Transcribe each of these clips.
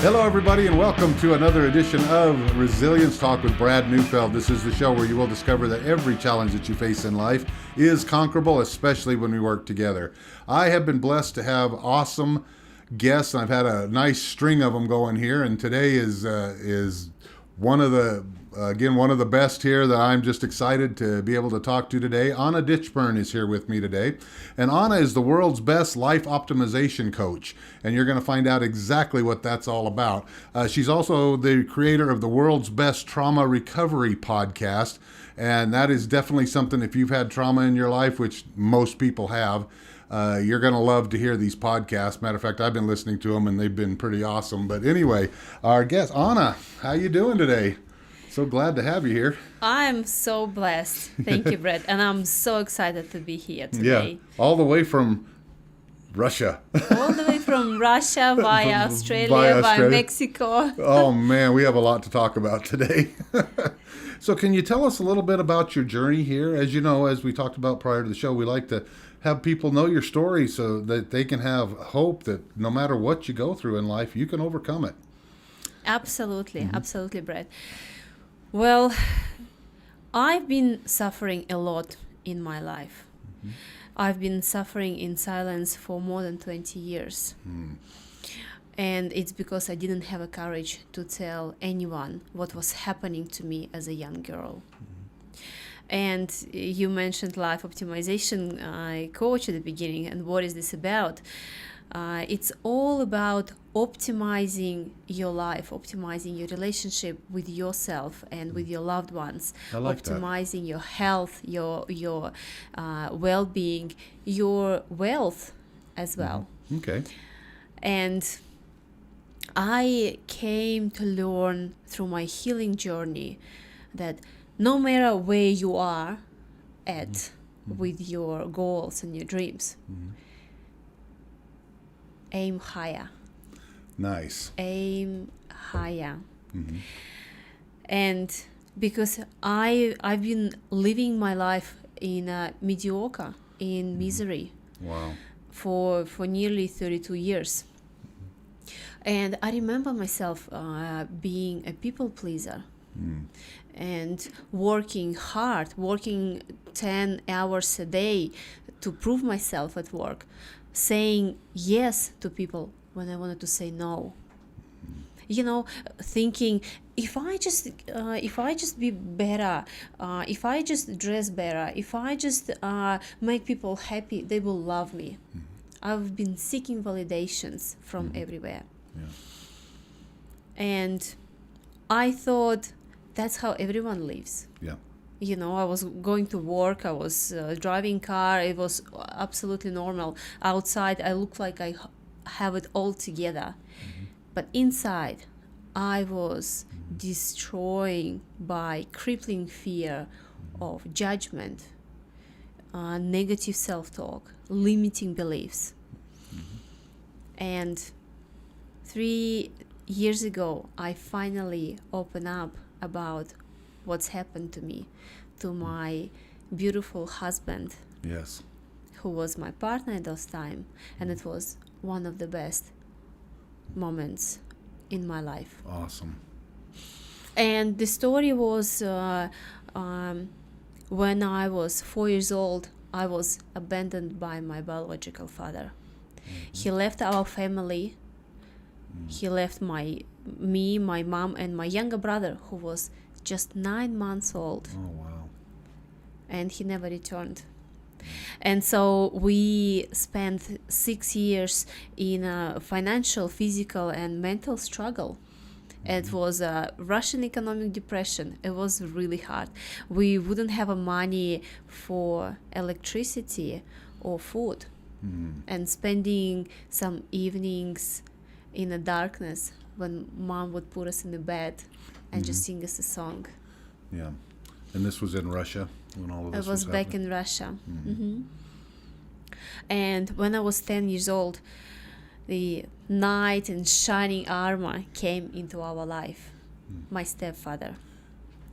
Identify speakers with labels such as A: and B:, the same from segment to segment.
A: Hello, everybody, and welcome to another edition of Resilience Talk with Brad Neufeld. This is the show where you will discover that every challenge that you face in life is conquerable, especially when we work together. I have been blessed to have awesome guests, and I've had a nice string of them going here, and today is one of the best here that I'm just excited to be able to talk to today. Anna Ditchburn is here with me today. And Anna is the world's best life optimization coach. And you're going to find out exactly what that's all about. She's also the creator of the world's best trauma recovery podcast. And that is definitely something, if you've had trauma in your life, which most people have, you're going to love to hear these podcasts. Matter of fact, I've been listening to them and they've been pretty awesome. But anyway, our guest, Anna, how you doing today? So glad to have you here.
B: I'm so blessed. Thank you, Brett. And I'm so excited to be here today.
A: Yeah, all the way from Russia.
B: All the way from Russia via Australia, via Mexico.
A: Oh, man, we have a lot to talk about today. So can you tell us a little bit about your journey here? As you know, as we talked about prior to the show, we like to have people know your story so that they can have hope that no matter what you go through in life, you can overcome it.
B: Absolutely. Absolutely, Brett. Well, I've been suffering a lot in my life. I've been suffering in silence for more than 20 years. And it's because I didn't have a courage to tell anyone what was happening to me as a young girl. And you mentioned life optimization coach at the beginning, and what is this about? It's all about optimizing your life, optimizing your relationship with yourself and with your loved ones, optimizing your health, your well-being, your wealth as well.
A: Okay.
B: And I came to learn through my healing journey that no matter where you are at with your goals and your dreams, aim higher.
A: Nice.
B: Aim higher. And because I've been living my life in mediocre, in misery.
A: Wow.
B: For nearly 32 years. And I remember myself being a people pleaser and working hard, working 10 hours a day to prove myself at work, saying yes to people when I wanted to say no. You know, thinking if I just be better, if I just dress better, if I just make people happy, they will love me. I've been seeking validations from everywhere.
A: Yeah.
B: And I thought that's how everyone lives.
A: Yeah.
B: You know, I was going to work, I was driving car, it was absolutely normal. Outside, I looked like I have it all together. But inside, I was destroying by crippling fear of judgment, negative self-talk, limiting beliefs. And 3 years ago, I finally opened up about what's happened to me, to my beautiful husband.
A: Yes.
B: Who was my partner at those time, and it was one of the best moments in my life.
A: Awesome.
B: And the story was when I was 4 years old, I was abandoned by my biological father. He left our family. He left me, my mom, and my younger brother, who was just 9 months old.
A: Oh, wow.
B: And he never returned. And so we spent 6 years in a financial, physical, and mental struggle. It was a Russian economic depression. It was really hard. We wouldn't have money for electricity or food. And spending some evenings in the darkness when mom would put us in the bed and just sing us a song.
A: Yeah. And this was in Russia when all of this was
B: back in Russia. And when I was 10 years old, the knight in shining armor came into our life, my stepfather.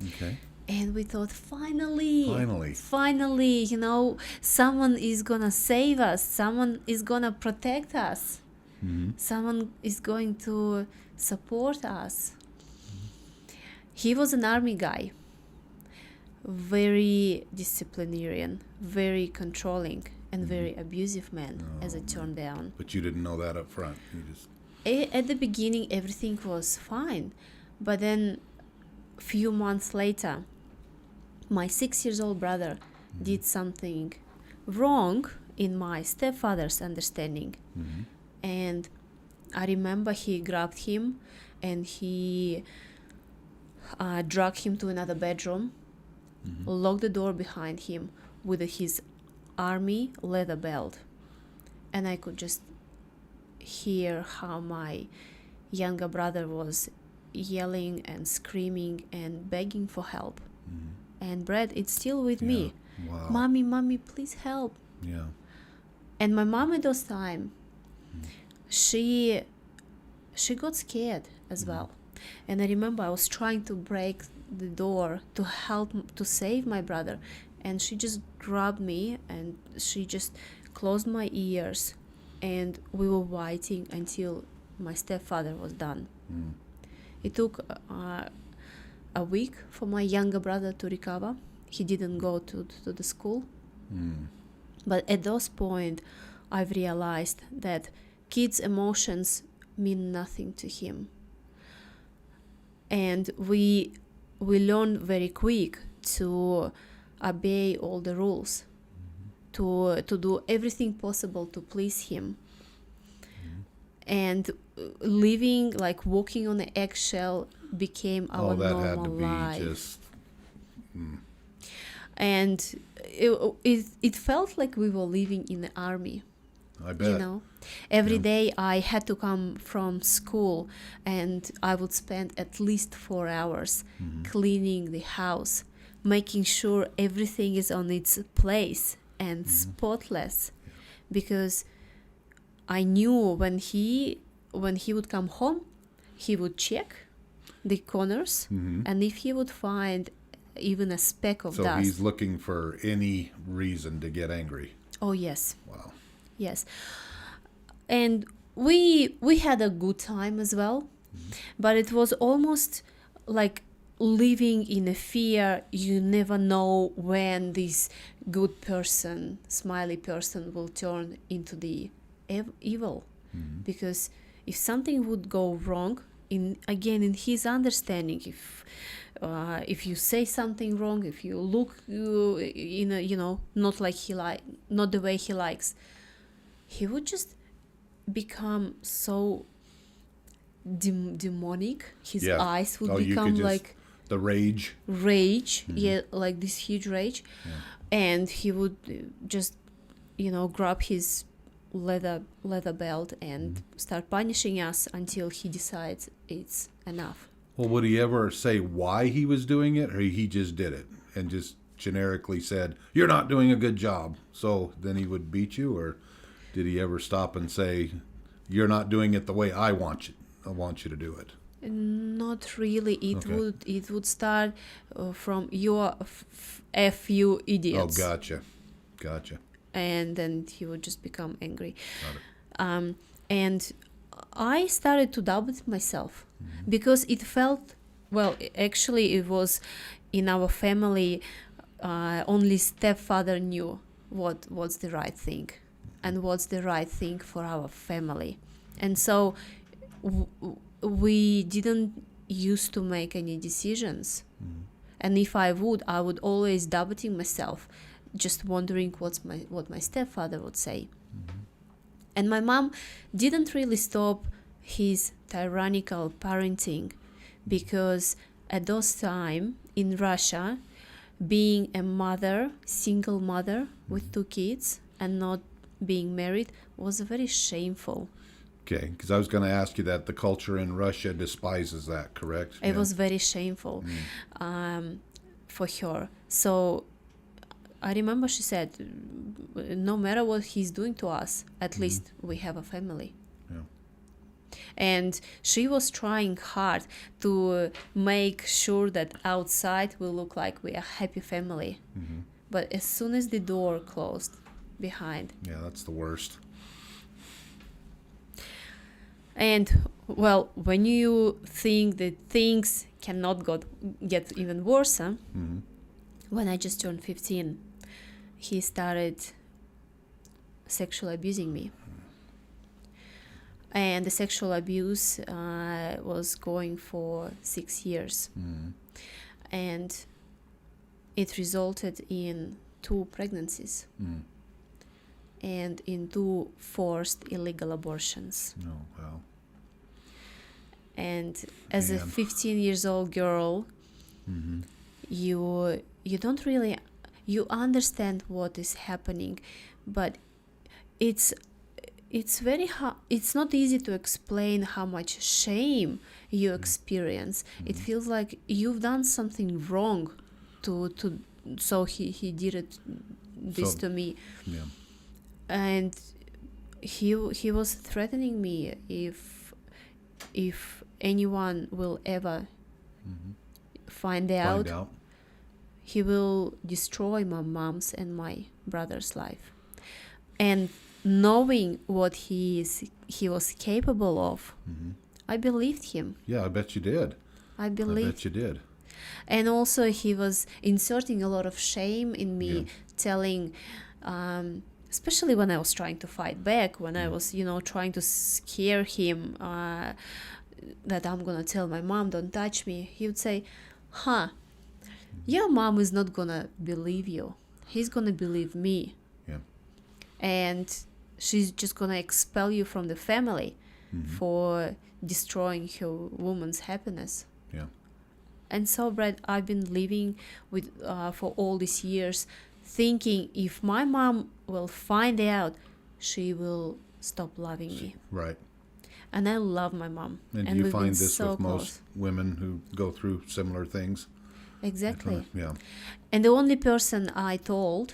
A: Okay.
B: And we thought, finally, you know, someone is gonna save us, someone is gonna protect us. Someone is going to support us. He was an army guy, very disciplinarian, very controlling, and very abusive man, as it turned out.
A: But you didn't know that up front. You just
B: At the beginning, everything was fine, but then a few months later, my 6-year-old brother did something wrong in my stepfather's understanding. And I remember he grabbed him and he dragged him to another bedroom, locked the door behind him with his army leather belt. And I could just hear how my younger brother was yelling and screaming and begging for help. And Brad, it's still with me.
A: Wow.
B: Mommy, please help.
A: Yeah.
B: And my mom at those time, she got scared as well. And I remember I was trying to break the door to help to save my brother, and she just grabbed me and she just closed my ears, and we were waiting until my stepfather was done. It took a week for my younger brother to recover. He didn't go to the school. But at those point, I've realized that kids' emotions mean nothing to him. And we learn very quick to obey all the rules, to do everything possible to please him. And living, like walking on an eggshell, became our normal life. Oh, that had to be just... And it felt like we were living in the army.
A: I bet.
B: You know, every day I had to come from school and I would spend at least 4 hours cleaning the house, making sure everything is on its place and spotless, because I knew when he would come home, he would check the corners, and if he would find even a speck of dust.
A: So he's looking for any reason to get angry.
B: Oh, yes.
A: Wow.
B: Yes. And we had a good time as well, but it was almost like living in a fear. You never know when this good person, smiley person, will turn into the evil. Because if something would go wrong, in his understanding, if you say something wrong, if you look not the way he likes, he would just become so demonic. His eyes would become like
A: the rage,
B: like this huge rage, and he would just grab his leather belt and start punishing us until he decides it's enough.
A: Well, would he ever say why he was doing it, or he just did it and just generically said, "You're not doing a good job," so then he would beat you? Or did he ever stop and say, "You're not doing it the way I want you to do it"?
B: Not really. It would start from "your f you idiots."
A: Oh, gotcha.
B: And then he would just become angry. And I started to doubt it myself, because it felt, actually it was in our family, only stepfather knew what's the right thing and what's the right thing for our family. And so we didn't used to make any decisions. And if I would always doubting myself, just wondering what my stepfather would say. And my mom didn't really stop his tyrannical parenting, because at those time in Russia, being a mother, single mother with 2 kids and not being married was very shameful.
A: Okay, because I was going to ask you that the culture in Russia despises that, correct?
B: It was very shameful for her. So I remember she said, no matter what he's doing to us, at least we have a family.
A: Yeah.
B: And she was trying hard to make sure that outside we look like we are a happy family. But as soon as the door closed behind.
A: Yeah, that's the worst.
B: And well, when you think that things cannot get even worse, when I just turned 15, he started sexually abusing me. And the sexual abuse was going for 6 years. And it resulted in 2 pregnancies and in 2 forced illegal abortions.
A: Oh, wow.
B: And as a 15 years old girl, you don't really, you understand what is happening, but it's very hard. It's not easy to explain how much shame you experience. It feels like you've done something wrong so he did this to me.
A: Yeah.
B: And he was threatening me if anyone will ever find out, he will destroy my mom's and my brother's life. And knowing what he was capable of, I believed him.
A: Yeah, I bet you did.
B: I bet
A: you did.
B: And also he was inserting a lot of shame in me, telling, especially when I was trying to fight back, when I was, trying to scare him, that I'm gonna tell my mom, don't touch me. He would say, your mom is not gonna believe you. He's gonna believe me.
A: Yeah.
B: And she's just gonna expel you from the family for destroying her woman's happiness.
A: Yeah.
B: And so, Brad, I've been living with for all these years, thinking if my mom will find out, she will stop loving me.
A: Right.
B: And I love my mom.
A: And you find this with most women who go through similar things?
B: Exactly.
A: Yeah.
B: And the only person I told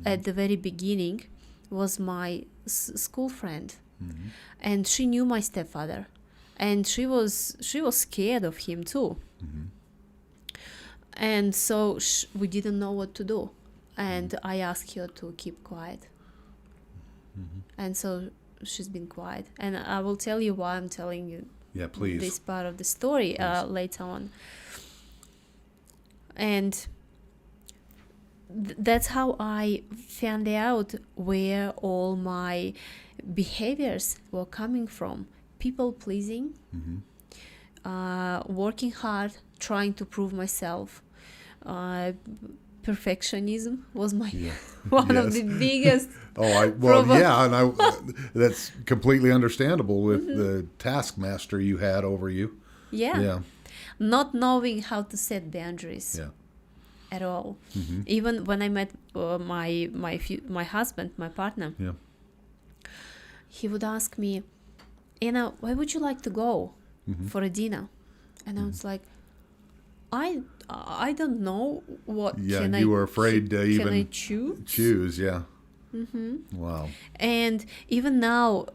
B: at the very beginning was my school friend. And she knew my stepfather. And she was scared of him too. And so we didn't know what to do. And I asked her to keep quiet. And so she's been quiet. And I will tell you why I'm telling you this part of the story later on. And that's how I found out where all my behaviors were coming from. People pleasing, working hard, trying to prove myself. Perfectionism was my one of the biggest.
A: That's completely understandable with the taskmaster you had over you.
B: Yeah. Not knowing how to set boundaries. At all. Even when I met my husband, my partner, he would ask me, Anna, where would you like to go for a dinner? And I was like, I don't know what.
A: You were afraid to even
B: can I choose?
A: Choose, yeah. Wow.
B: And even now,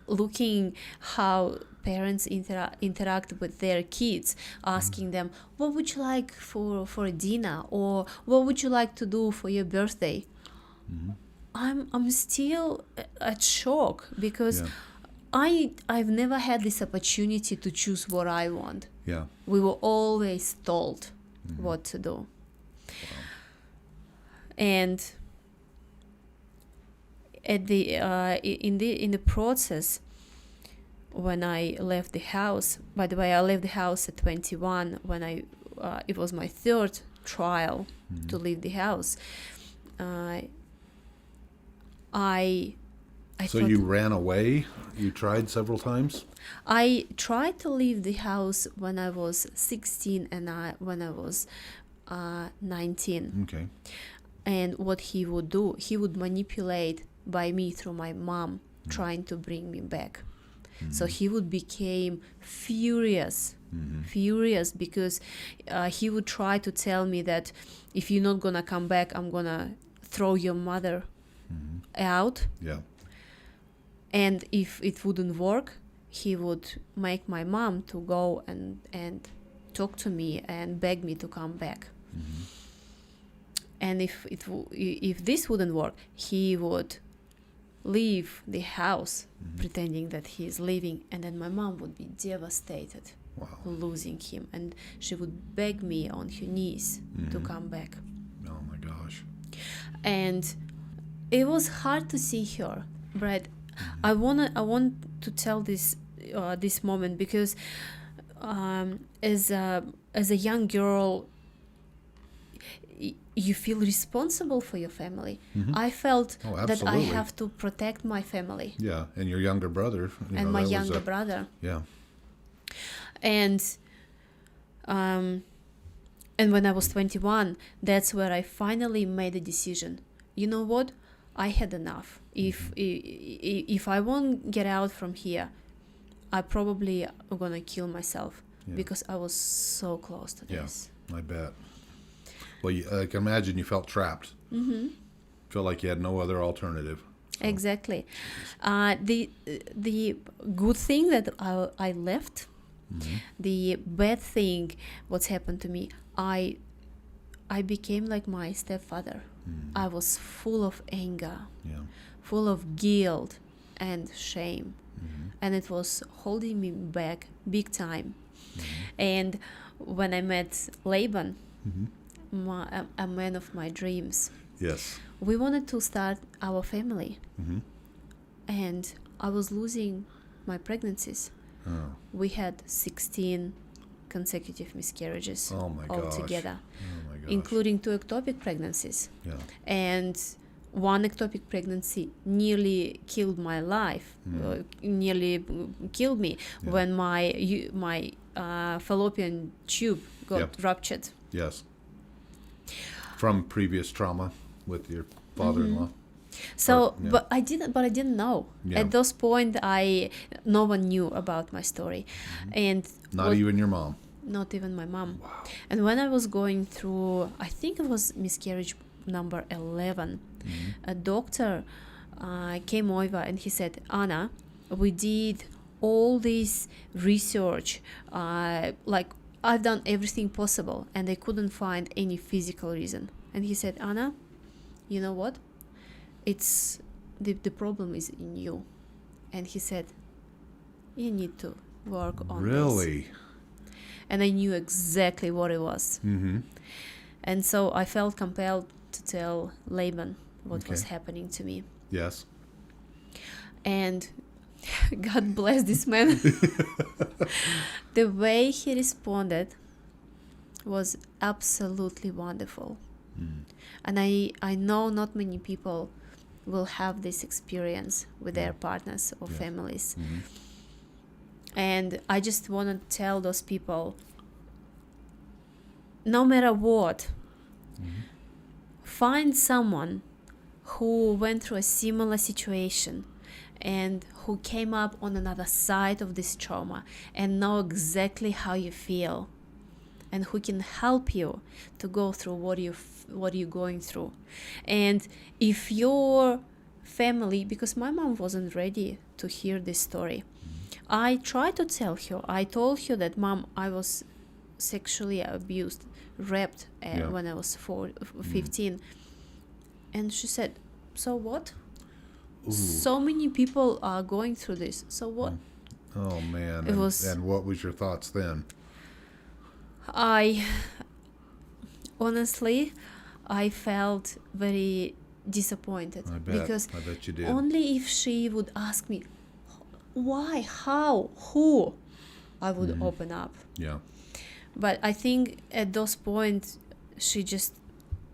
B: looking how parents interact with their kids, asking them, what would you like for a dinner, or what would you like to do for your birthday? I'm still at shock because I've never had this opportunity to choose what I want.
A: Yeah.
B: We were always told what to do. Wow. And at in the process, when I left the house, by the way, I left the house at 21 when it was my 3rd trial to leave the house.
A: So you ran away? You tried several times?
B: I tried to leave the house when I was 16 and when I was 19.
A: Okay.
B: And what he would do, he would manipulate by me through my mom, trying to bring me back. So he would become furious because he would try to tell me that if you're not gonna come back, I'm gonna throw your mother out.
A: Yeah.
B: And if it wouldn't work, he would make my mom to go and talk to me and beg me to come back. Mm-hmm. And if this wouldn't work, he would leave the house pretending that he is leaving, and then my mom would be devastated.
A: Wow.
B: Losing him, and she would beg me on her knees to come back.
A: Oh my gosh.
B: And it was hard to see her, Brad. I want to tell this moment because as a young girl, you feel responsible for your family. I felt that I have to protect my family.
A: Yeah, and your younger brother.
B: And my younger brother.
A: Yeah.
B: And when I was 21, that's where I finally made a decision. You know what? I had enough. If I won't get out from here, I probably am gonna kill myself because I was so close to this.
A: Yeah, I bet. Well, I can imagine you felt trapped. Felt like you had no other alternative. So.
B: Exactly. The good thing that I left. The bad thing, what's happened to me, I became like my stepfather. I was full of anger, full of guilt and shame, and it was holding me back big time. And when I met Laban, a man of my dreams, we wanted to start our family, and I was losing my pregnancies.
A: Oh.
B: We had 16 consecutive miscarriages altogether, including 2 ectopic pregnancies.
A: Yeah.
B: And 1 ectopic pregnancy nearly killed my life, nearly killed me when my fallopian tube got ruptured.
A: Yes. From previous trauma with your father-in-law.
B: So, but I didn't know. At those point, no one knew about my story, and
A: not even your mom.
B: Not even my mom.
A: Wow.
B: And when I was going through, I think it was miscarriage number 11, a doctor came over and he said, "Anna, we did all this research, like I've done everything possible, and they couldn't find any physical reason." And he said, "Anna, you know what? It's the problem is in you." And he said, "You need to work on this."
A: Really?
B: And I knew exactly what it was. And so I felt compelled to tell Laban what was happening to me.
A: Yes.
B: And God bless this man. The way he responded was absolutely wonderful. And I know not many people will have this experience with their partners or families. And I just want to tell those people, no matter what, find someone who went through a similar situation and who came up on another side of this trauma and know exactly how you feel, and who can help you to go through what you're going through. And if your family, because my mom wasn't ready to hear this story, I tried to tell her. I told her that, "Mom, I was sexually abused, raped when I was 15. And she said, "So what?
A: Ooh.
B: So many people are going through this. So what?"
A: Oh man! And what was your thoughts then?
B: I honestly felt very disappointed.
A: I bet you did.
B: Only if she would ask me, why, how, who, I would open up.
A: Yeah.
B: But I think at those points she just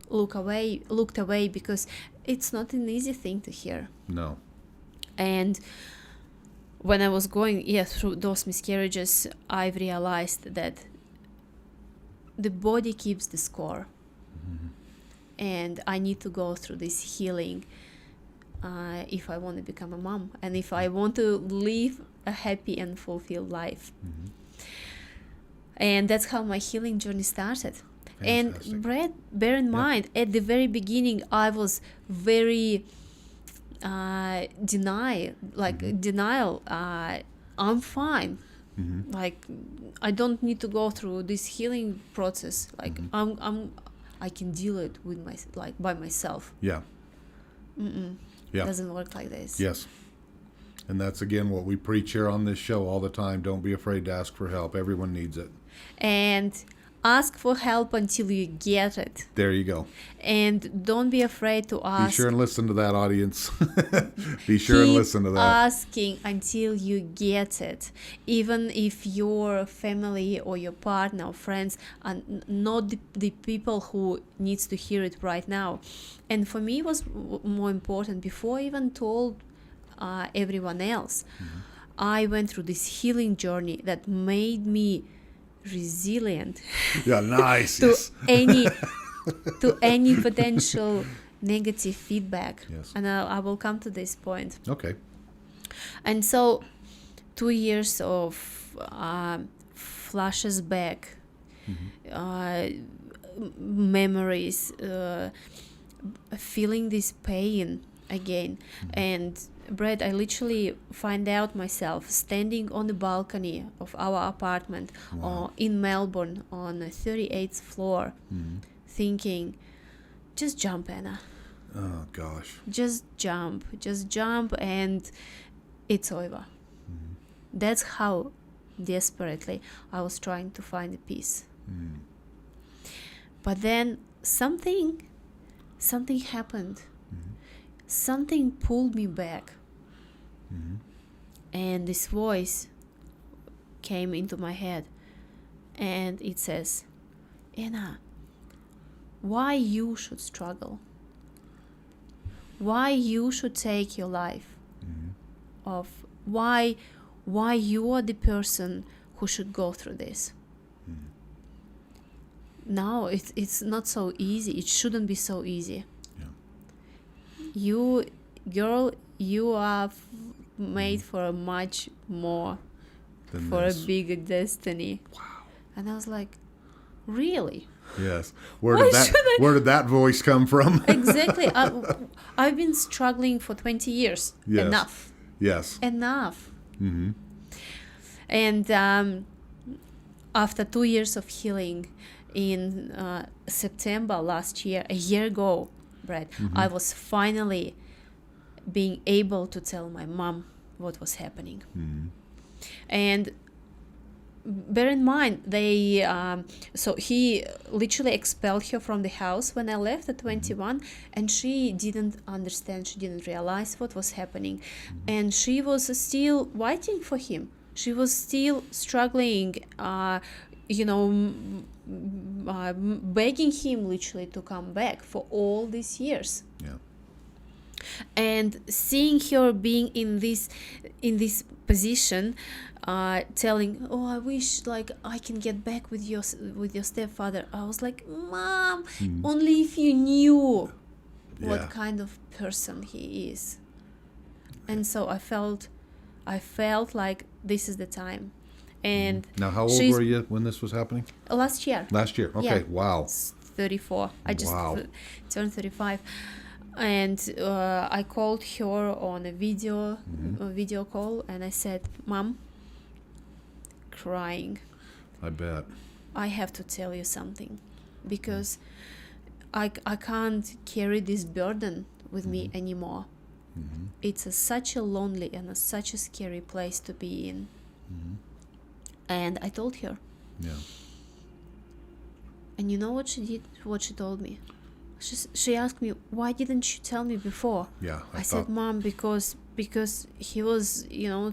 B: looked away because it's not an easy thing to hear.
A: No.
B: And when I was going through those miscarriages, I realized that the body keeps the score. And I need to go through this healing if I want to become a mom and if I want to live a happy and fulfilled life. And that's how my healing journey started.
A: Fantastic.
B: And Brad, bear in mind, at the very beginning, I was very denial. I'm fine. Like, I don't need to go through this healing process. Like, I can deal it with by myself.
A: Yeah. Yeah.
B: It doesn't work like this.
A: Yes. And that's, again, what we preach here on this show all the time. Don't be afraid to ask for help. Everyone needs it.
B: And ask for help until you get it.
A: There you go.
B: And don't be afraid to ask.
A: Be sure and listen to that, audience. Be sure and listen to that.
B: Asking until you get it. Even if your family or your partner or friends are not the people who needs to hear it right now. And for me, it was more important before I even told everyone else. Mm-hmm. I went through this healing journey that made me resilient.
A: Yeah, nice.
B: to any potential negative feedback.
A: Yes.
B: And I will come to this point.
A: Okay.
B: And so 2 years of flashes back, memories, feeling this pain again. And Brad, I literally find out myself standing on the balcony of our apartment in Melbourne on the 38th floor, thinking, just jump, Anna.
A: Oh, gosh.
B: Just jump, and it's over. That's how desperately I was trying to find a peace. But then something happened. Something pulled me back. And this voice came into my head, and it says, Anna, why you should struggle? Why you should take your life off? Why you are the person who should go through this? No, it's not so easy. It shouldn't be so easy. You, girl, you are made for a much more, for a bigger destiny.
A: Wow.
B: And I was like, really?
A: Yes. Where did that voice come from?
B: Exactly. I've been struggling for 20 years.
A: Yes.
B: Enough.
A: Yes.
B: Enough.
A: Mm-hmm.
B: And after 2 years of healing, in September last year, a year ago, Brad, I was finally being able to tell my mom what was happening. And bear in mind, so he literally expelled her from the house when I left at 21, and she didn't understand, she didn't realize what was happening. And she was still waiting for him. She was still struggling, begging him literally to come back for all these years.
A: Yeah.
B: And seeing her being in this position, telling, "Oh, I wish like I can get back with your stepfather," I was like, "Mom, only if you knew what kind of person he is." And so I felt like this is the time. And
A: now, how old were you when this was happening?
B: Last year.
A: Last year. Okay.
B: Yeah.
A: Wow.
B: 34. I just turned 35. And I called her on a video call, and I said, "Mom," crying,
A: I bet,
B: "I have to tell you something, because I can't carry this burden with me anymore. It's such a lonely and such a scary place to be in." And I told her.
A: Yeah.
B: And you know what she did? What she told me? She asked me, "Why didn't you tell me before?"
A: Yeah.
B: I said, "Mom, because he was,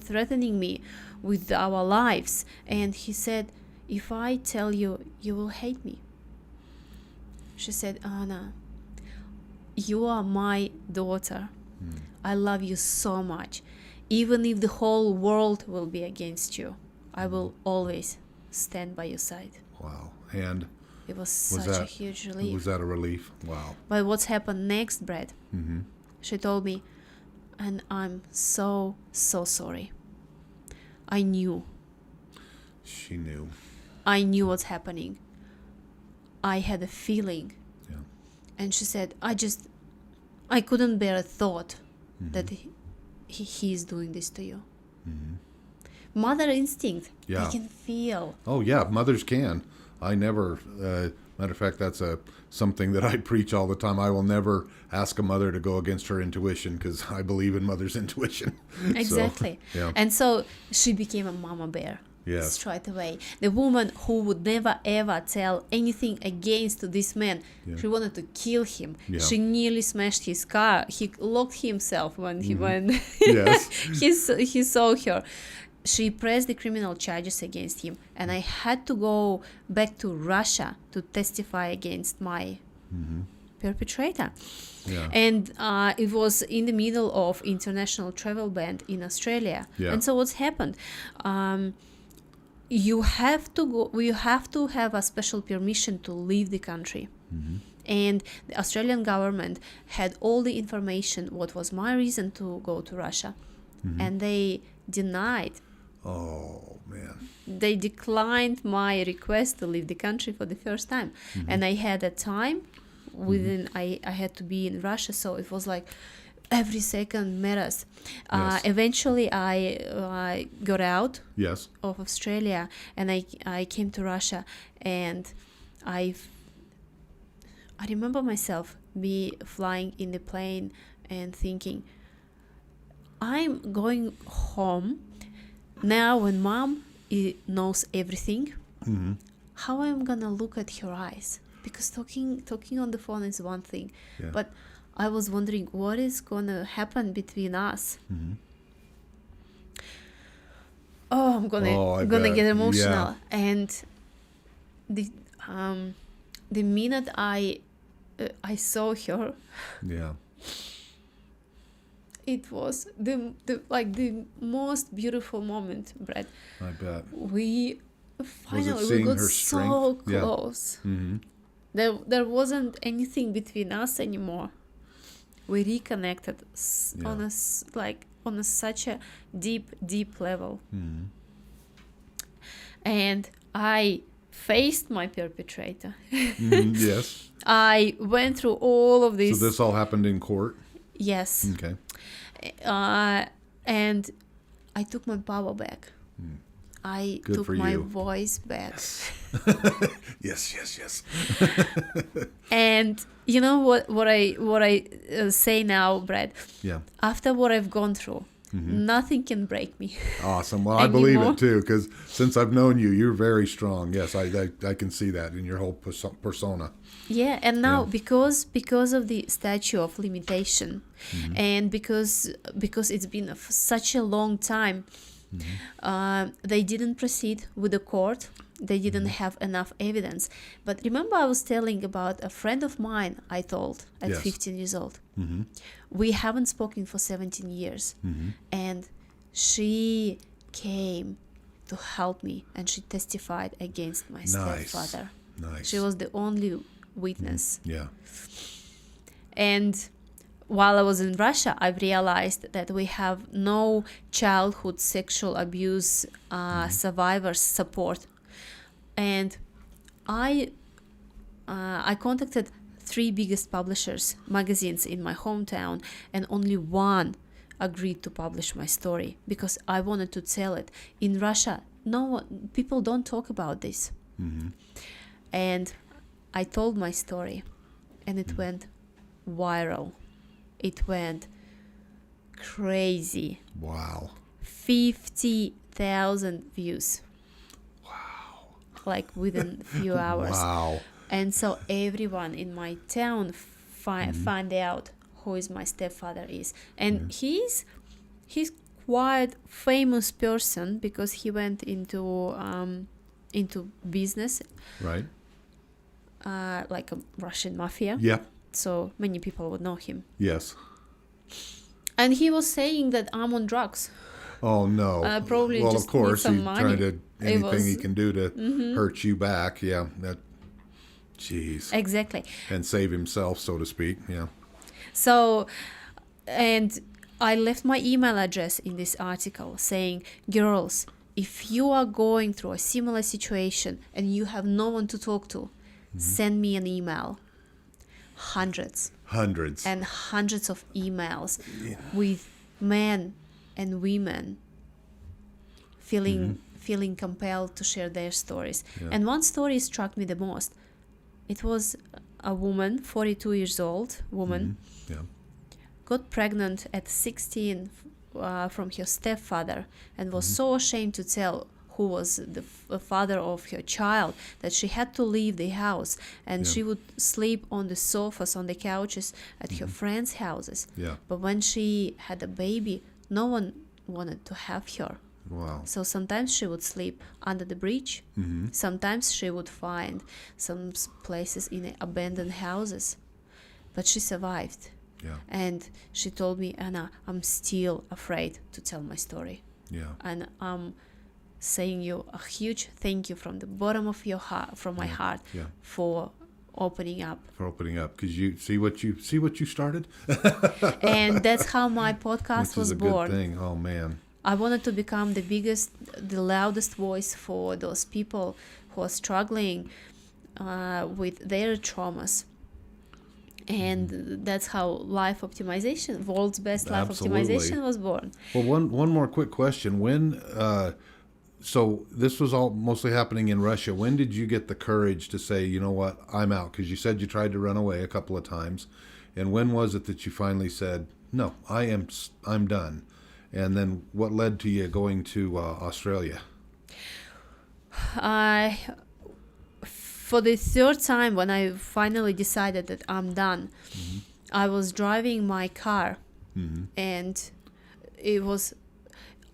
B: threatening me with our lives, and he said, if I tell you, you will hate me." She said, "Anna, you are my daughter. I love you so much. Even if the whole world will be against you, I will always stand by your side."
A: Wow. And
B: it was such a huge relief.
A: Was that a relief? Wow.
B: But what's happened next, Brad? She told me, "And I'm so sorry. I knew."
A: She knew.
B: I knew what's happening. I had a feeling.
A: Yeah.
B: And she said, I couldn't bear a thought that he's doing this to you. Mother instinct.
A: Yeah.
B: They can feel.
A: Oh, yeah. Mothers can. I never Matter of fact, that's something that I preach all the time. I will never ask a mother to go against her intuition because I believe in mother's intuition.
B: Exactly.
A: So, yeah.
B: And so she became a mama bear.
A: Yes.
B: Straight away. The woman who would never ever tell anything against this man.
A: Yeah.
B: She wanted to kill him.
A: Yeah.
B: She nearly smashed his car. He locked himself when
A: Yes.
B: he saw her. She pressed the criminal charges against him, and I had to go back to Russia to testify against my perpetrator.
A: Yeah.
B: And it was in the middle of international travel ban in Australia.
A: Yeah.
B: And so what's happened? You have to have a special permission to leave the country. And the Australian government had all the information what was my reason to go to Russia. And they denied.
A: Oh, man.
B: They declined my request to leave the country for the first time. And I had a time within I had to be in Russia, so it was like every second matters.
A: Yes.
B: Eventually I got out
A: Yes.
B: of Australia, and I came to Russia, and I remember myself flying in the plane and thinking, I'm going home now when mom knows everything. How I'm gonna look at her eyes? Because talking on the phone is one thing,
A: Yeah.
B: but I was wondering what is gonna happen between us. Oh, I'm gonna
A: bet.
B: get emotional.
A: Yeah.
B: And the minute I saw her,
A: Yeah.
B: it was the most beautiful moment, Brad.
A: I bet.
B: We finally
A: seeing
B: got
A: her
B: so
A: strength? Yeah.
B: close.
A: Mm-hmm.
B: There wasn't anything between us anymore. We reconnected on such a deep level. And I faced my perpetrator.
A: Yes.
B: I went through all of this.
A: So this all happened in court?
B: Yes.
A: Okay.
B: And I took my power back. I
A: Good
B: took
A: for
B: my
A: you.
B: voice back.
A: Yes.
B: And you know what I say now, Brad?
A: Yeah.
B: After what I've gone through, nothing can break me.
A: Awesome. Well, I believe it too, because since I've known you, you're very strong. Yes, I can see that in your whole persona.
B: Yeah, and now
A: Yeah.
B: because of the statute of limitation, and because it's been such a long time, they didn't proceed with the court. They didn't have enough evidence. But remember, I was telling about a friend of mine I told at
A: Yes.
B: 15 years old. We haven't spoken for 17 years. And she came to help me, and she testified against my stepfather.
A: Nice.
B: She was the only witness.
A: Yeah.
B: And while I was in Russia, I realized that we have no childhood sexual abuse survivors support. And I contacted 3 biggest publishers, magazines in my hometown, and only one agreed to publish my story because I wanted to tell it. In Russia, people don't talk about this. And I told my story, and it went viral. It went crazy.
A: Wow.
B: 50,000 views.
A: Wow.
B: Like within a few hours.
A: Wow.
B: And so everyone in my town find out who is my stepfather is. And he's quite famous person because he went into business.
A: Right.
B: Like a Russian mafia.
A: Yeah.
B: So many people would know him.
A: Yes.
B: And he was saying that I'm on drugs.
A: Oh no.
B: Probably
A: well,
B: just
A: of course,
B: need some
A: he's
B: money.
A: trying to anything he
B: was-
A: can do to hurt you back. Yeah. That. Jeez.
B: Exactly.
A: And save himself, so to speak. Yeah.
B: So, and I left my email address in this article saying, girls, if you are going through a similar situation and you have no one to talk to, send me an email. Hundreds and hundreds of emails with men and women feeling compelled to share their stories.
A: Yeah.
B: And one story struck me the most. It was a woman, 42 years old woman,
A: Yeah.
B: got pregnant at 16 from her stepfather, and was so ashamed to tell who was the father of her child that she had to leave the house, and
A: Yeah.
B: she would sleep on the sofas, on the couches at her friends' houses.
A: Yeah.
B: But when she had a baby, no one wanted to have her.
A: Wow.
B: So sometimes she would sleep under the bridge. Sometimes she would find some places in abandoned houses. But she survived.
A: Yeah.
B: And she told me, Anna, I'm still afraid to tell my story.
A: Yeah.
B: And I'm saying you a huge thank you from the bottom of your heart, from my heart,
A: Yeah.
B: for opening up.
A: For opening up, because you see what you started.
B: And that's how my podcast
A: Which
B: was
A: is a
B: born.
A: good thing. Oh man.
B: I wanted to become the biggest, the loudest voice for those people who are struggling with their traumas. And that's how life optimization, world's best life
A: Absolutely.
B: optimization, was born.
A: Well, one more quick question. When so this was all mostly happening in Russia. When did you get the courage to say, you know what, I'm out? Because you said you tried to run away a couple of times. And when was it that you finally said, no, I'm done? And then what led to you going to Australia?
B: For the third time, when I finally decided that I'm done, I was driving my car, and it was,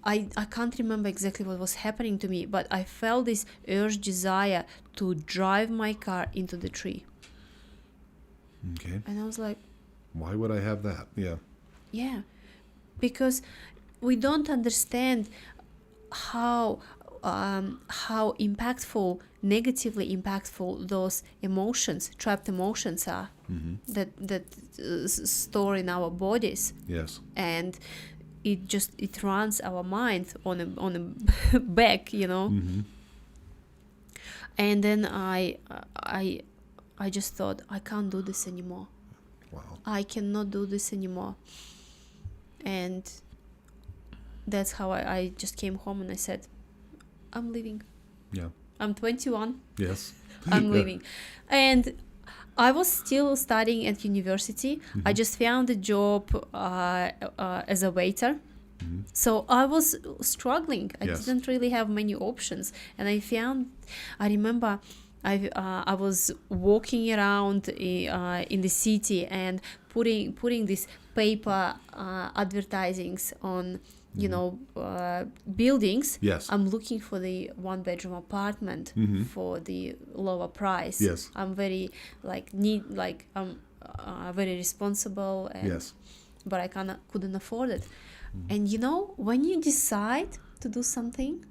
B: I can't remember exactly what was happening to me, but I felt this urge, desire to drive my car into the tree.
A: Okay.
B: And I was like,
A: Why would I have that? Yeah.
B: yeah, because we don't understand how impactful, negatively impactful those emotions, trapped emotions are, that store in our bodies.
A: Yes.
B: And it runs our mind on a back, you know. And then I just thought, I can't do this anymore.
A: Wow.
B: I cannot do this anymore. And that's how I just came home and I said, I'm leaving.
A: Yeah.
B: I'm 21.
A: Yes.
B: I'm leaving. And I was still studying at university. I just found a job as a waiter. So I was struggling. I
A: Yes.
B: didn't really have many options. And I remember I was walking around in the city and putting these paper advertisings on, you know, buildings.
A: Yes.
B: I'm looking for the one-bedroom apartment for the lower price.
A: Yes.
B: I'm very I'm very responsible, and
A: Yes.
B: but I couldn't afford it. And you know, when you decide to do something,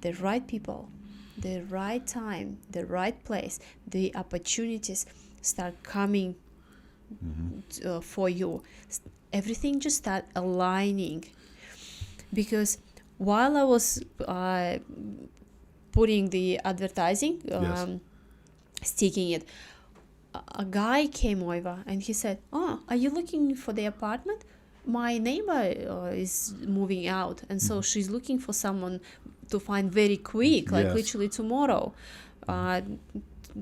B: the right people, the right time, the right place, the opportunities start coming for you. Everything just start aligning. Because while I was putting the advertising, sticking it, a guy came over and he said, "Oh, are you looking for the apartment? My neighbor is moving out, and so she's looking for someone to find very quick, like literally tomorrow,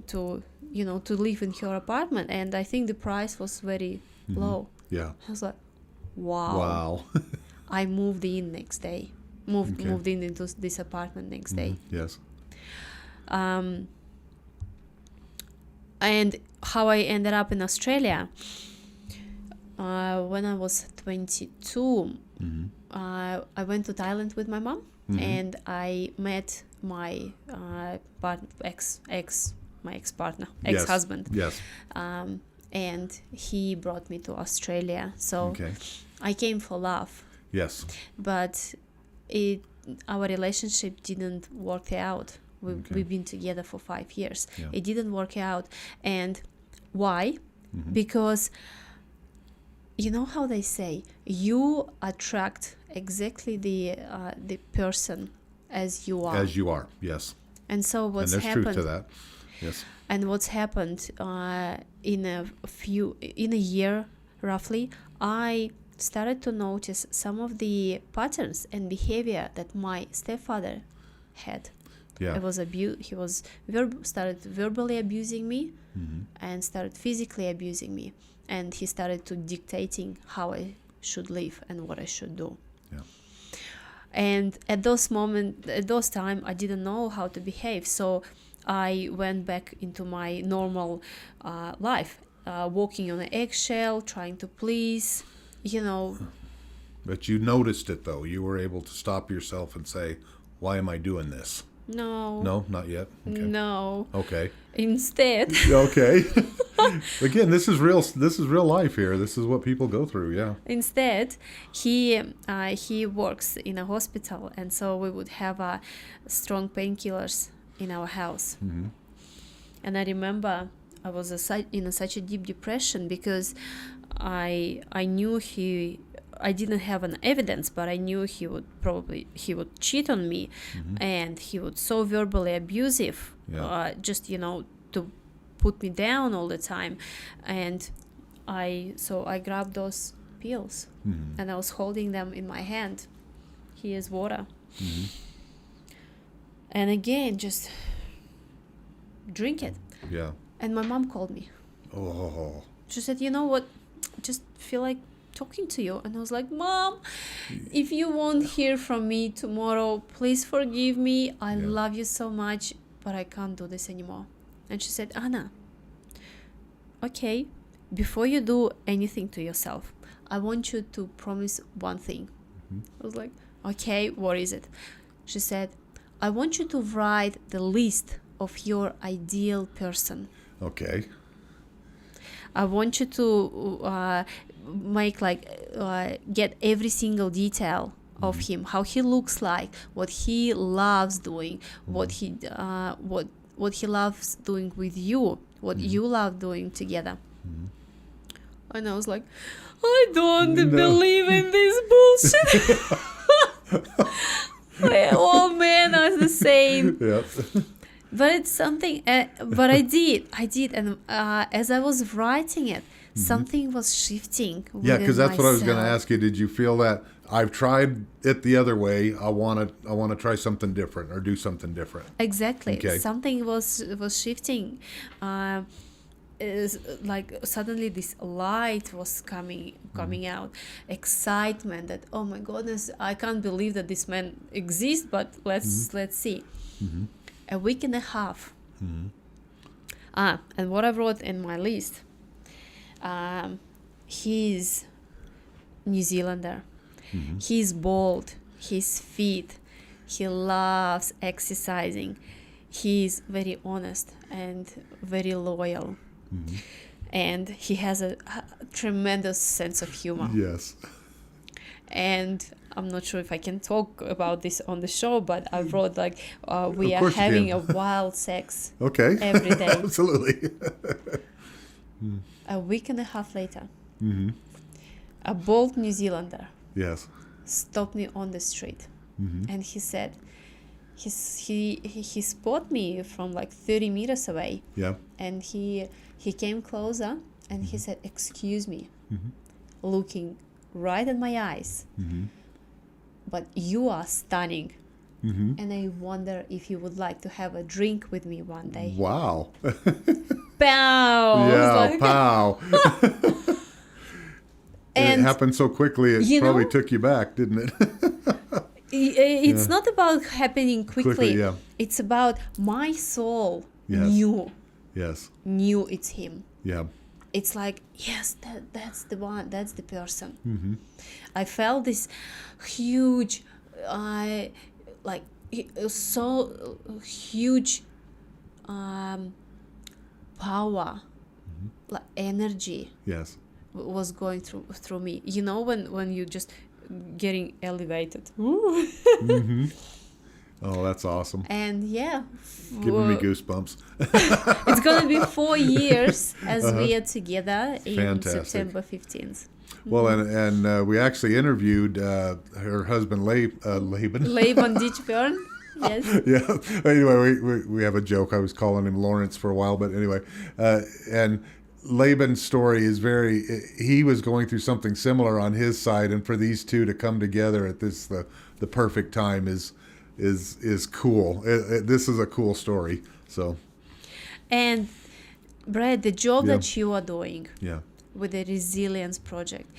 B: to live in her apartment." And I think the price was very low.
A: Yeah.
B: I was like, wow.
A: Wow.
B: I moved in next day. Moved in into this apartment next day.
A: Yes.
B: And how I ended up in Australia, when I was 22, I went to Thailand with my mom, and I met my ex-husband.
A: Yes.
B: And he brought me to Australia. So I came for love.
A: Yes.
B: But our relationship didn't work out. We've been together for 5 years.
A: Yeah.
B: It didn't work out. And why? Because you know how they say, you attract exactly the person as you are.
A: As you are, yes.
B: And so what's
A: happened...
B: happened...
A: And there's truth to that, yes.
B: And what's happened in a year, roughly, I started to notice some of the patterns and behavior that my stepfather had.
A: Yeah.
B: It was he was started verbally abusing me, and started physically abusing me, and he started to dictating how I should live and what I should do.
A: Yeah.
B: And at those time, I didn't know how to behave, so I went back into my normal life, walking on an eggshell, trying to please,
A: But you noticed it, though. You were able to stop yourself and say, why am I doing this?
B: No.
A: No, not yet? Okay.
B: No.
A: Okay.
B: Instead.
A: Okay. Again, this is real life here. This is what people go through, yeah.
B: Instead, he works in a hospital, and so we would have strong painkillers in our house.
A: Mm-hmm.
B: And I remember I was in such a deep depression because I knew I didn't have an evidence, but I knew he would cheat on me, and he would so verbally abusive, just to put me down all the time. And I grabbed those pills, and I was holding them in my hand. Here's water, and again, just drink it.
A: Yeah.
B: And my mom called me.
A: Oh.
B: She said, "You know what? Just feel like talking to you." And I was like, "Mom, if you won't hear from me tomorrow, please forgive me. I love you so much, but I can't do this anymore." And she said, "Anna, okay, before you do anything to yourself, I want you to promise one thing." I was like, "Okay, what is it?" She said, "I want you to write the list of your ideal person."
A: Okay.
B: I want you to make get every single detail of him, how he looks like, what he loves doing, what he loves doing with you, what you love doing together. And I was like, I don't believe in this bullshit. All men are the same.
A: Yep.
B: But it's something, but I did, and as I was writing it, something was shifting.
A: Yeah, because that's what I was going to
B: myself.
A: ask you. Did you feel that I've tried it the other way? I want to try something different or do something different.
B: Exactly.
A: Okay.
B: Something was shifting. Is like suddenly this light was coming out, excitement that, oh my goodness, I can't believe that this man exists, but let's see. A week and a half. And what I wrote in my list, he's New Zealander. He's bald. He's fit. He loves exercising. He's very honest and very loyal. And he has a tremendous sense of humor.
A: Yes.
B: And I'm not sure if I can talk about this on the show, but I wrote we
A: Of
B: are
A: course you
B: having
A: can.
B: a wild sex
A: Okay.
B: every day.
A: Absolutely.
B: A week and a half later, a bald New Zealander
A: Yes.
B: stopped me on the street, and he said, he spotted me from 30 meters away,
A: Yeah.
B: and he came closer, and he said, "Excuse me," looking right at my eyes, "but you are stunning, and I wonder if you would like to have a drink with me one day."
A: Wow.
B: Pow! I was
A: Yeah.
B: like-
A: Pow. And it happened so quickly. It
B: you
A: probably
B: know-
A: took you back, didn't it?
B: It's not about happening quickly.
A: yeah.
B: It's about my soul
A: Yes. Yes.
B: knew it's him.
A: Yeah.
B: It's like, yes, that's the one, that's the person. I felt this huge, so huge power, energy
A: Yes.
B: was going through me. You know, when you just getting elevated.
A: Oh, that's awesome.
B: And yeah,
A: Giving me goosebumps.
B: it's gonna be 4 years as we are together in
A: Fantastic.
B: September 15th.
A: Well, and we actually interviewed her husband, Laban.
B: Laban Ditchburn. Yes.
A: Yeah. Anyway, we have a joke. I was calling him Lawrence for a while, but anyway, and Laban's story is he was going through something similar on his side, and for these two to come together at the perfect time is is cool. This is a cool story. So,
B: And Brad, the job
A: Yeah.
B: that you are doing
A: yeah.
B: with the Resilience Project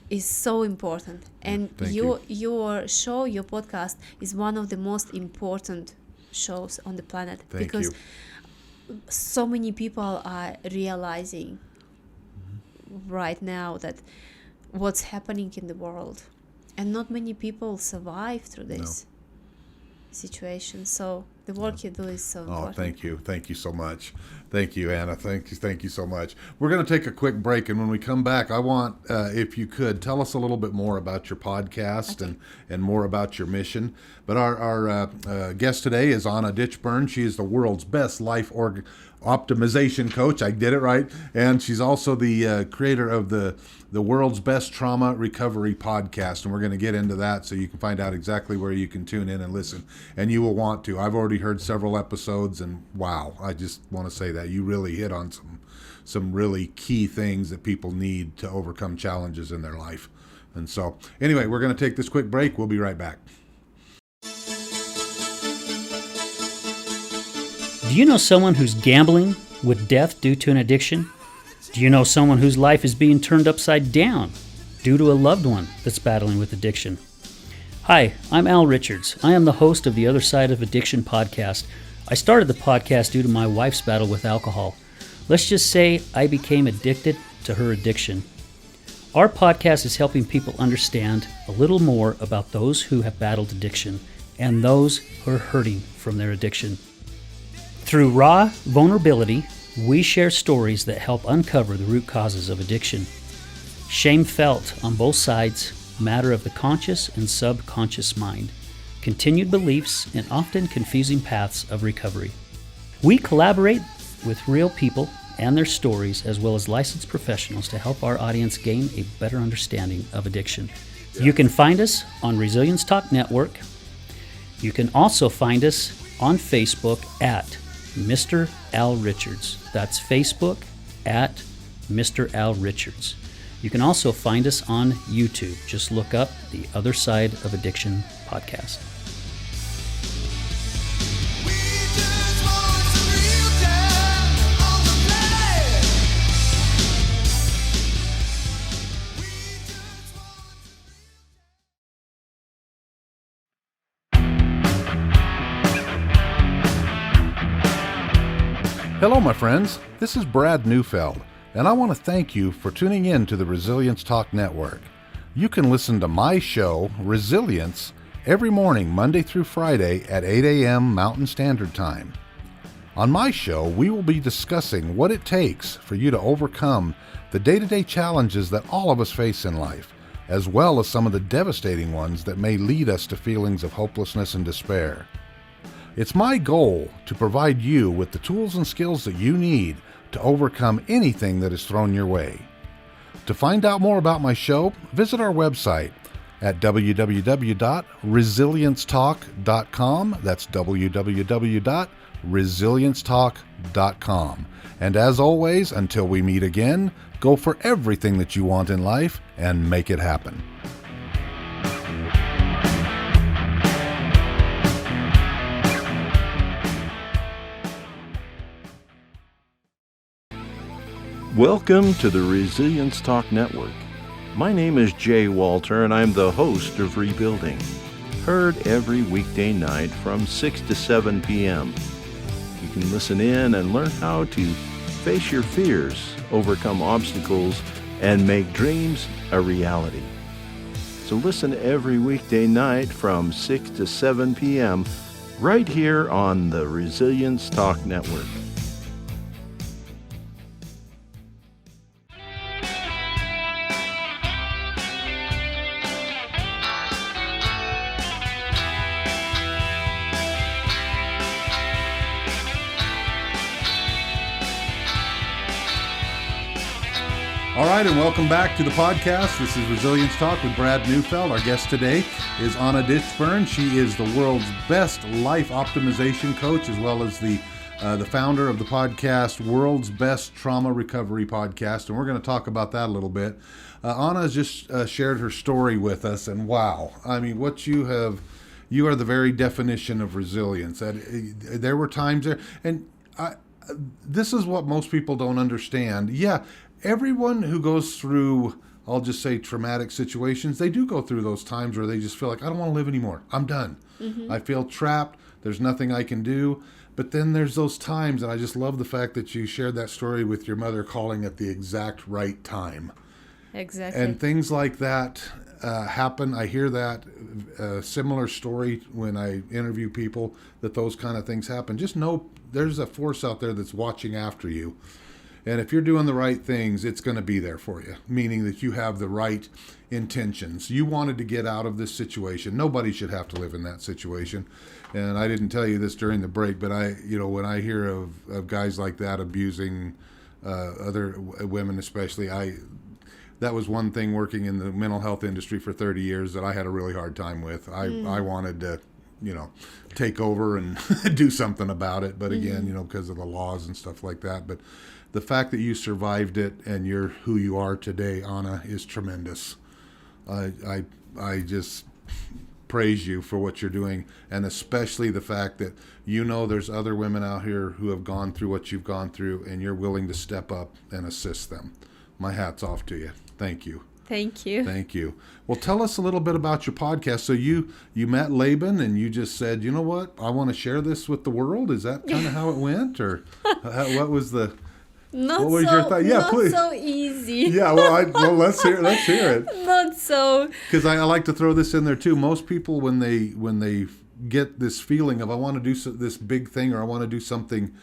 B: is so important. And
A: thank
B: your show, your podcast, is one of the most important shows on the planet.
A: Thank
B: because
A: you.
B: so many people are realizing right now that what's happening in the world, and not many people survive through this situation. So the work you do is so important.
A: Thank you so much. Thank you, Anna. Thank you so much. We're going to take a quick break, and when we come back, I want, if you could, tell us a little bit more about your podcast and more about your mission. But our guest today is Anna Ditchburn. She is the world's best life optimization coach. I did it right. And she's also the creator of the world's best trauma recovery podcast. And we're going to get into that so you can find out exactly where you can tune in and listen. And you will want to. I've already heard several episodes, and wow, I just want to say that you really hit on some really key things that people need to overcome challenges in their life. And so anyway, we're going to take this quick break. We'll be right back.
C: Do you know someone who's gambling with death due to an addiction? Do you know someone whose life is being turned upside down due to a loved one that's battling with addiction? Hi, I'm Al Richards. I am the host of the Other Side of Addiction podcast. I started the podcast due to my wife's battle with alcohol. Let's just say I became addicted to her addiction. Our podcast is helping people understand a little more about those who have battled addiction and those who are hurting from their addiction. Through raw vulnerability, we share stories that help uncover the root causes of addiction. Shame felt on both sides, matter of the conscious and subconscious mind, continued beliefs, and often confusing paths of recovery. We collaborate with real people and their stories, as well as licensed professionals, to help our audience gain a better understanding of addiction. You can find us on Resilience Talk Network. You can also find us on Facebook at Mr. Al Richards. That's Facebook at Mr. Al Richards. You can also find us on YouTube. Just look up the Other Side of Addiction podcast.
A: Hello, my friends. This is Brad Neufeld, and I want to thank you for tuning in to the Resilience Talk Network. You can listen to my show, Resilience, every morning, Monday through Friday at 8 a.m. Mountain Standard Time. On my show, we will be discussing what it takes for you to overcome the day-to-day challenges that all of us face in life, as well as some of the devastating ones that may lead us to feelings of hopelessness and despair. It's my goal to provide you with the tools and skills that you need to overcome anything that is thrown your way. To find out more about my show, visit our website at www.resiliencetalk.com. That's www.resiliencetalk.com. And as always, until we meet again, go for everything that you want in life and make it happen.
D: Welcome to the Resilience Talk Network. My name is Jay Walter, and I'm the host of Rebuilding, heard every weekday night from 6 to 7 p.m. You can listen in and learn how to face your fears, overcome obstacles, and make dreams a reality. So listen every weekday night from 6 to 7 p.m. right here on the Resilience Talk Network.
A: All right, and welcome back to the podcast. This is Resilience Talk with Brad Neufeld. Our guest today is Anna Ditchburn. She is the world's best life optimization coach, as well as the founder of the podcast, World's Best Trauma Recovery Podcast, and we're going to talk about that a little bit. Anna has just shared her story with us, and wow, I mean, what you have you are the very definition of resilience. There were times there, and this is what most people don't understand. Yeah, everyone who goes through, I'll just say, traumatic situations, they do go through those times where they just feel like, I don't want to live anymore. I'm done. I feel trapped. There's nothing I can do. But then there's those times, and I just love the fact that you shared that story with your mother calling at the exact right time.
B: Exactly.
A: And things like that happen. I hear that similar story when I interview people, that those kind of things happen. Just know there's a force out there that's watching after you. And if you're doing the right things, it's going to be there for you, meaning that you have the right intentions. You wanted to get out of this situation. Nobody should have to live in that situation. And I didn't tell you this during the break, but when I hear of guys like that abusing other women especially, that was one thing working in the mental health industry for 30 years that I had a really hard time with. I wanted to, take over and do something about it. But again, because of the laws and stuff like that. But the fact that you survived it and you're who you are today, Anna, is tremendous. I just praise you for what you're doing, and especially the fact that there's other women out here who have gone through what you've gone through, and you're willing to step up and assist them. My hat's off to you. Thank you.
B: Thank you.
A: Thank you. Well, tell us a little bit about your podcast. So you met Laban and you just said, you know what, I want to share this with the world. Is that kind of how it went, or what was the?
B: What
A: was your thought? Yeah, please.
B: Not so easy.
A: Yeah, well, let's hear it.
B: Not so.
A: Because I like to throw this in there too. Most people, when they get this feeling of I want to do this big thing, or I want to do something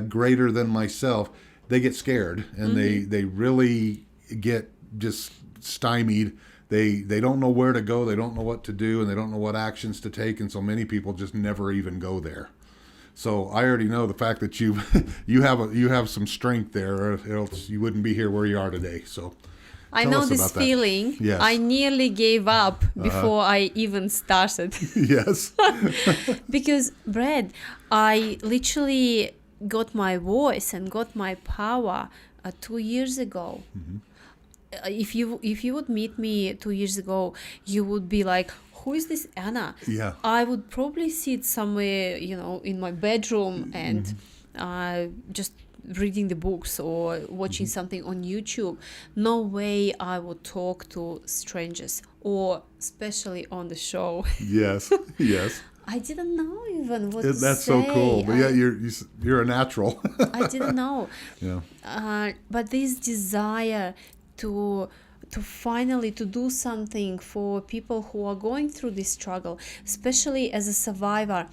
A: greater than myself, they get scared and they really get just stymied. They don't know where to go. They don't know what to do, and they don't know what actions to take. And so many people just never even go there. So I already know the fact that you have some strength there, or else you wouldn't be here where you are today. So
B: I know this feeling.
A: Yes.
B: I nearly gave up before I even started.
A: Yes.
B: Because, Brad, I literally got my voice and got my power 2 years ago. If you would meet me 2 years ago, you would be like, who is this Anna?
A: Yeah.
B: I would probably sit somewhere, in my bedroom and just reading the books or watching something on YouTube. No way I would talk to strangers, or especially on the show.
A: Yes. Yes.
B: I didn't know even what to say.
A: That's so cool. But yeah, you're a natural.
B: I didn't know.
A: Yeah.
B: But this desire to finally to do something for people who are going through this struggle, especially as a survivor,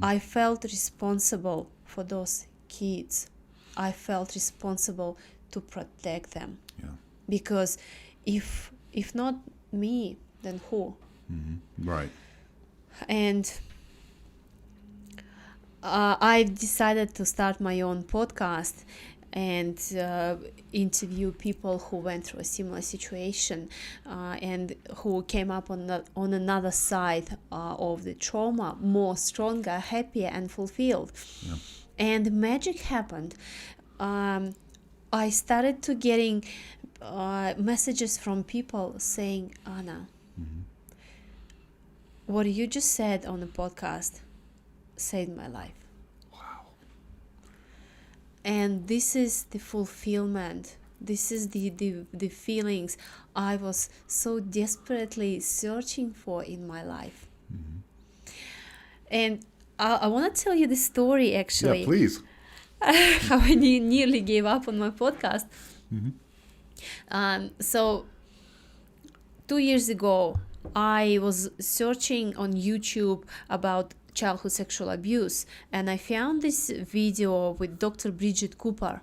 B: I felt responsible for those kids. I felt responsible to protect them.
A: Yeah.
B: Because if not me, then who?
A: Right.
B: And I've decided to start my own podcast and interview people who went through a similar situation and who came up on another side of the trauma, more stronger, happier, and fulfilled.
A: Yeah.
B: And magic happened. I started to getting messages from people saying, Anna, what you just said on the podcast saved my life. And this is the fulfillment. This is the feelings I was so desperately searching for in my life. And I want to tell you the story, actually.
A: Yeah, please.
B: How I nearly gave up on my podcast. So 2 years ago, I was searching on YouTube about childhood sexual abuse, and I found this video with Dr. Bridget Cooper,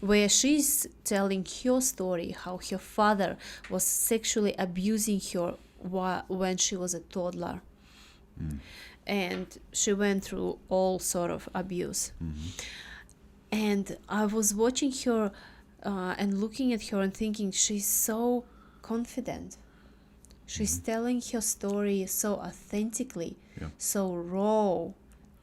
B: where she's telling her story, how her father was sexually abusing her when she was a toddler. And she went through all sort of abuse. And I was watching her and looking at her and thinking, she's so confident. She's telling her story so authentically, so raw,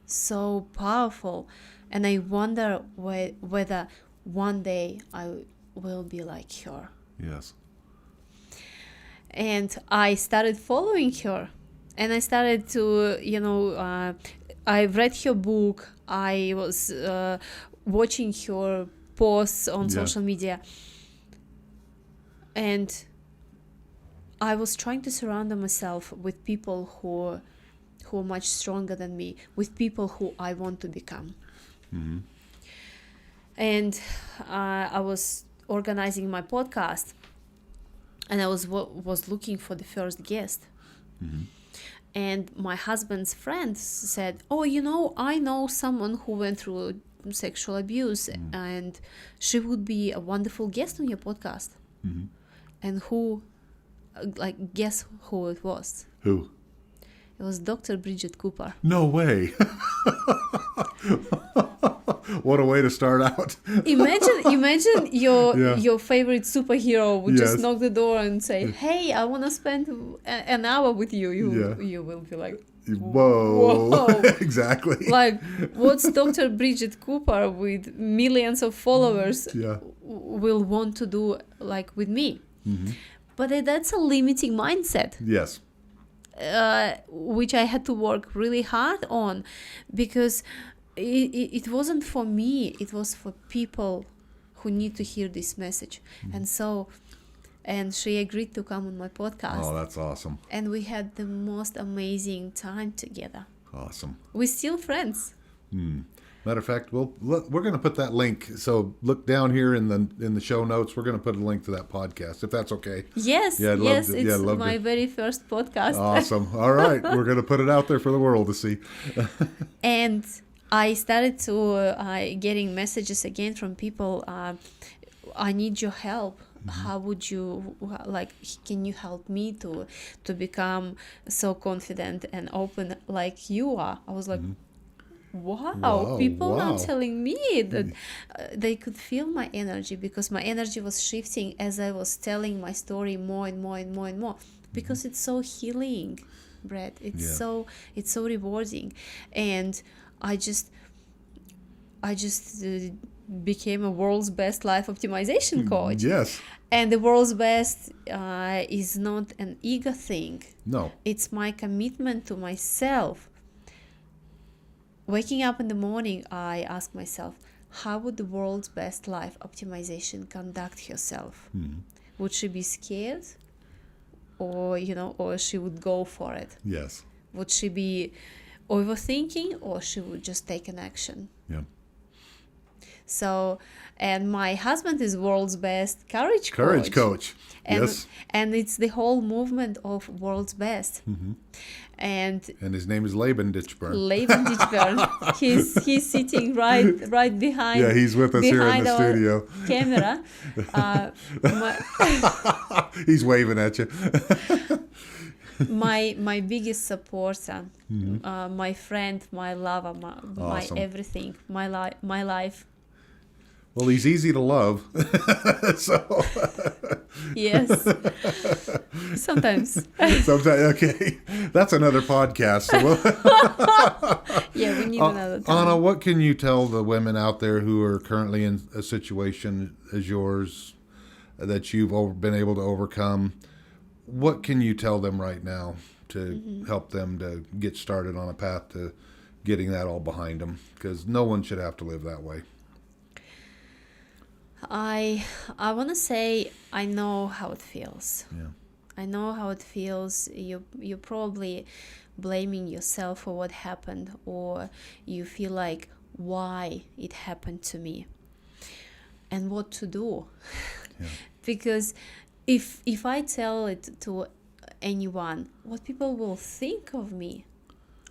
B: so powerful. And I wonder whether one day I will be like her.
A: Yes.
B: And I started following her. And I started to, I read her book. I was watching her posts on social media. And I was trying to surround myself with people who are much stronger than me, with people who I want to become.
A: Mm-hmm.
B: And I was organizing my podcast, and I was looking for the first guest.
A: Mm-hmm.
B: And my husband's friend said, "Oh, I know someone who went through sexual abuse, and she would be a wonderful guest on your podcast."
A: Mm-hmm.
B: And guess who it was?
A: Who?
B: It was Dr. Bridget Cooper.
A: No way. What a way to start out.
B: Imagine your favorite superhero would just
A: Yes.
B: knock the door and say, "Hey, I want to spend an hour with you." You will be like,
A: Whoa.
B: Whoa.
A: Exactly.
B: like, what's Dr. Bridget Cooper with millions of followers will want to do with me?
A: Mm-hmm.
B: But that's a limiting mindset.
A: Yes.
B: Which I had to work really hard on, because it wasn't for me, it was for people who need to hear this message. And she agreed to come on my podcast.
A: Oh, that's awesome.
B: And we had the most amazing time together.
A: Awesome.
B: We're still friends.
A: Matter of fact, we're going to put that link. So look down here in the show notes. We're going to put a link to that podcast, if that's okay.
B: Yes,
A: Yeah, I'd love to-
B: it's
A: love
B: my
A: to.
B: very first podcast.
A: Awesome. All right. We're going to put it out there for the world to see.
B: And I started to getting messages again from people. I need your help. How would you can you help me to become so confident and open like you are? I was like, wow, people
A: wow.
B: are telling me that they could feel my energy, because my energy was shifting as I was telling my story more and more and more and more, because it's so healing, Brad. It's so rewarding. And I just became a world's best life optimization coach.
A: Yes.
B: And the world's best is not an ego thing.
A: No.
B: It's my commitment to myself. Waking up in the morning, I ask myself, how would the world's best life optimization conduct herself? Would she be scared? Or she would go for it?
A: Yes.
B: Would she be overthinking, or she would just take an action?
A: Yeah.
B: So, and my husband is world's best courage
A: Coach.
B: And,
A: Yes.
B: and it's the whole movement of world's best. And
A: his name is Laban Ditchburn.
B: Ditchburn, he's sitting right behind.
A: Yeah, he's with us here in the
B: our
A: studio.
B: Camera.
A: He's waving at you.
B: My biggest supporter, my friend, my lover, my
A: Awesome.
B: everything, my life.
A: Well, he's easy to love. So
B: Yes. Sometimes.
A: sometimes, okay, that's another podcast. So
B: Yeah, we need another time.
A: Anna, what can you tell the women out there who are currently in a situation as yours that you've been able to overcome? What can you tell them right now to help them to get started on a path to getting that all behind them? Because no one should have to live that way.
B: I want to say I know how it feels.
A: Yeah.
B: I know how it feels. You're probably blaming yourself for what happened, or you feel like, why it happened to me, and what to do.
A: Yeah.
B: Because if I tell it to anyone, what people will think of me,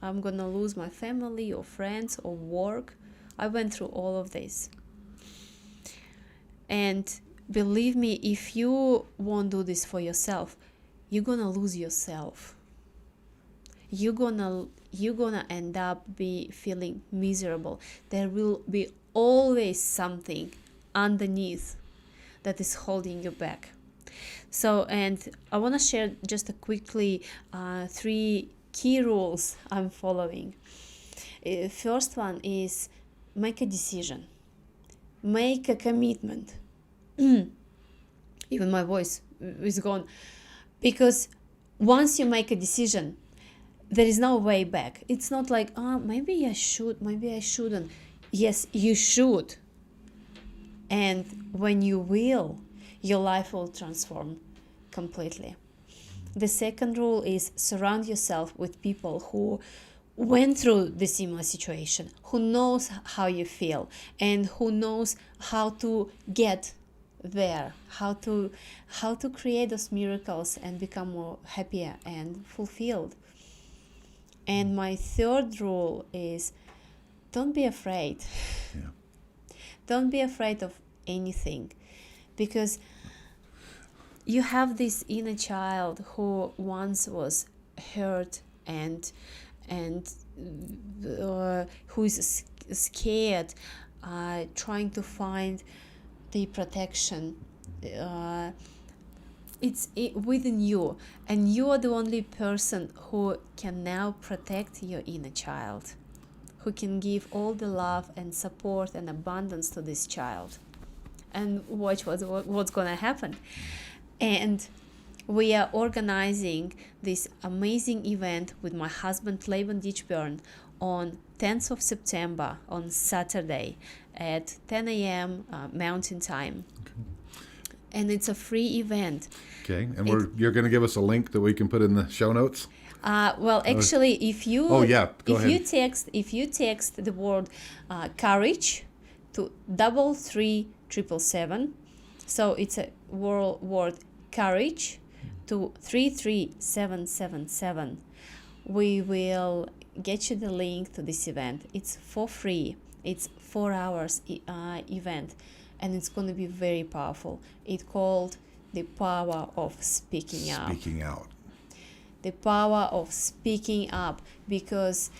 B: I'm gonna lose my family or friends or work. I went through all of this. And believe me, if you won't do this for yourself, you're gonna lose yourself. You're gonna end up feeling miserable. There will be always something underneath that is holding you back. So, and I want to share just quickly 3 key rules I'm following. First one is make a decision. Make a commitment. Even my voice is gone. Because once you make a decision, there is no way back. It's not like, oh, maybe I should, maybe I shouldn't. Yes, you should. And when you will, your life will transform completely. The second rule is surround yourself with people who went through the similar situation, who knows how you feel, and who knows how to get there, how to create those miracles and become more happier and fulfilled. And my third rule is don't be afraid.
A: Yeah.
B: Don't be afraid of anything, because you have this inner child who once was hurt and who is scared, trying to find the protection. It's within you, and you are the only person who can now protect your inner child, who can give all the love and support and abundance to this child. And watch what's going to happen. And we are organizing this amazing event with my husband Laban Ditchburn on 10th of September, on Saturday at 10 a.m. Mountain Time. Okay. And it's a free event.
A: Okay, and you're going to give us a link that we can put in the show notes?
B: Well, actually, if you if you text the word courage to 33777, so it's a word courage to 33777, we will get you the link to this event. It's for free. It's 4 hours event, and it's going to be very powerful. It's called the power of speaking up.
A: Speaking out.
B: The power of speaking up, because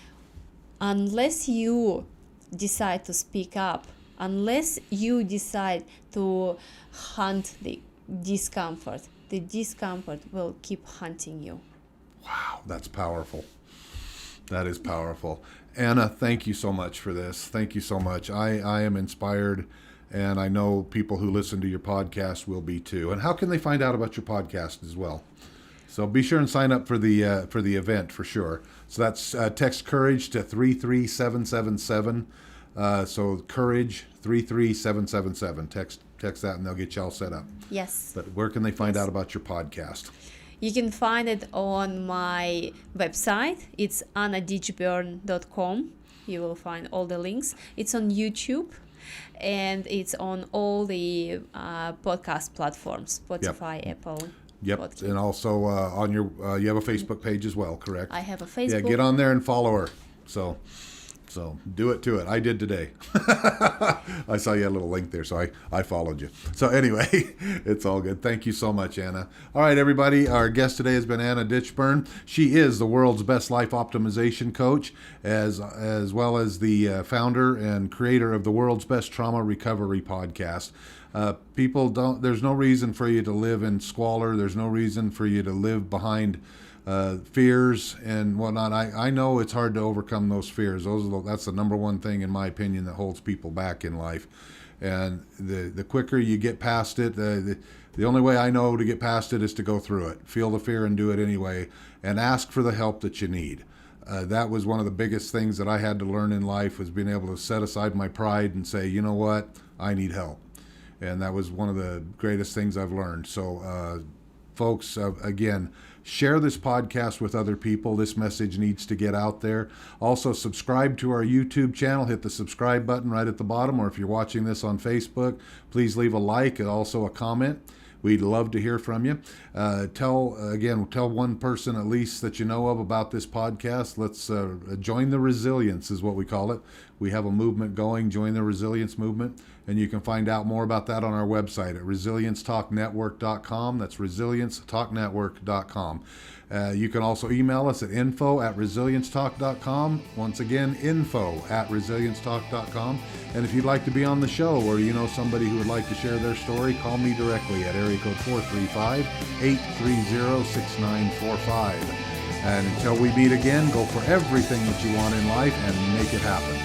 B: unless you decide to speak up, unless you decide to hunt the discomfort will keep hunting you.
A: Wow, that's powerful. That is powerful. Anna, thank you so much for this. Thank you so much. I am inspired, and I know people who listen to your podcast will be too. And how can they find out about your podcast as well? So be sure and sign up for the event for sure. So that's text courage to 33777. So courage 33777. Text that and they'll get you all set up.
B: Yes.
A: But where can they find out about your podcast?
B: You can find it on my website. It's annaditchburn.com. You will find all the links. It's on YouTube, and it's on all the podcast platforms, Spotify, Apple.
A: Yep, podcast. And also on your you have a Facebook page as well, correct?
B: I have a Facebook.
A: Yeah, get on there and follow her. So do it to it. I did today. I saw you had a little link there, so I followed you. So anyway, it's all good. Thank you so much, Anna. All right, everybody. Our guest today has been Anna Ditchburn. She is the world's best life optimization coach, as well as the founder and creator of the world's best trauma recovery podcast. There's no reason for you to live in squalor. There's no reason for you to live behind fears and whatnot. I know it's hard to overcome those fears. That's the number one thing, in my opinion, that holds people back in life. And the quicker you get past it, the only way I know to get past it is to go through it. Feel the fear and do it anyway, and ask for the help that you need. That was one of the biggest things that I had to learn in life, was being able to set aside my pride and say, you know what, I need help. And that was one of the greatest things I've learned. So, folks, again, share this podcast with other people. This message needs to get out there. Also, subscribe to our YouTube channel. Hit the subscribe button right at the bottom. Or if you're watching this on Facebook, please leave a like and also a comment. We'd love to hear from you. Tell one person at least that you know of about this podcast. Let's join the resilience is what we call it. We have a movement going, join the resilience movement. And you can find out more about that on our website at resiliencetalknetwork.com. That's resiliencetalknetwork.com. You can also email us at info@resiliencetalk.com. Once again, info@resiliencetalk.com. And if you'd like to be on the show, or you know somebody who would like to share their story, call me directly at area code 435-830-6945. And until we meet again, go for everything that you want in life and make it happen.